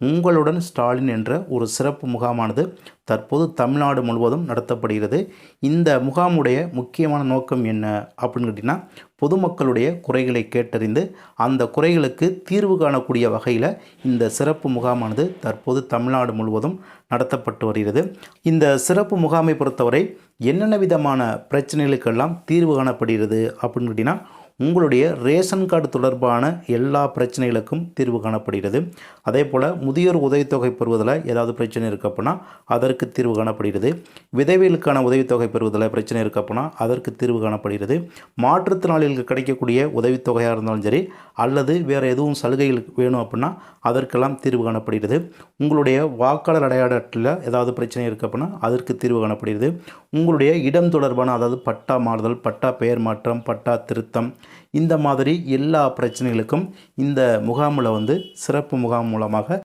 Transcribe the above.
உங்களுடன் ஸ்டாலின் என்ற ஒரு சிறப்பு முகாமானது தற்போது தமிழ்நாடு முழுவதும் நடத்தப்படுகிறது. இந்த முகாமுடைய முக்கியமான நோக்கம் என்ன அப்படின்னு கேட்டிங்கன்னா, பொதுமக்களுடைய குறைகளை கேட்டறிந்து அந்த குறைகளுக்கு தீர்வு காணக்கூடிய வகையில் இந்த சிறப்பு முகாமானது தற்போது தமிழ்நாடு முழுவதும் நடத்தப்பட்டு வருகிறது. இந்த சிறப்பு முகாமை பொறுத்தவரை என்னென்ன விதமான பிரச்சனைகளுக்கெல்லாம் தீர்வு காணப்படுகிறது அப்படின்னு கேட்டிங்கன்னா, உங்களுடைய ரேஷன் கார்டு தொடர்பான எல்லா பிரச்சனைகளுக்கும் தீர்வு காணப்படுகிறது. அதே போல் முதியோர் உதவித்தொகை பெறுவதில் ஏதாவது பிரச்சனை இருக்குது அப்படின்னா அதற்கு தீர்வு காணப்படுகிறது. விதவைகளுக்கான உதவித்தொகை பெறுவதில் பிரச்சனை இருக்குது அப்படின்னா அதற்கு தீர்வு காணப்படுகிறது. மாற்றுத்திறனாளிகளுக்கு கிடைக்கக்கூடிய உதவித்தொகையாக இருந்தாலும் சரி, அல்லது வேறு எதுவும் சலுகைகள் வேணும் அப்படின்னா அதற்கெல்லாம் தீர்வு காணப்படுகிறது. உங்களுடைய வாக்காளர் அடையாள அட்டையில் ஏதாவது பிரச்சனை இருக்குது அப்படின்னா அதற்கு தீர்வு காணப்படுகிறது. உங்களுடைய இடம் தொடர்பான, அதாவது பட்டா மாறுதல், பட்டா பெயர் மாற்றம், பட்டா திருத்தம், இந்த மாதிரி எல்லா பிரச்சனைகளுக்கும் இந்த முகாமில் சிறப்பு முகாம் மூலமாக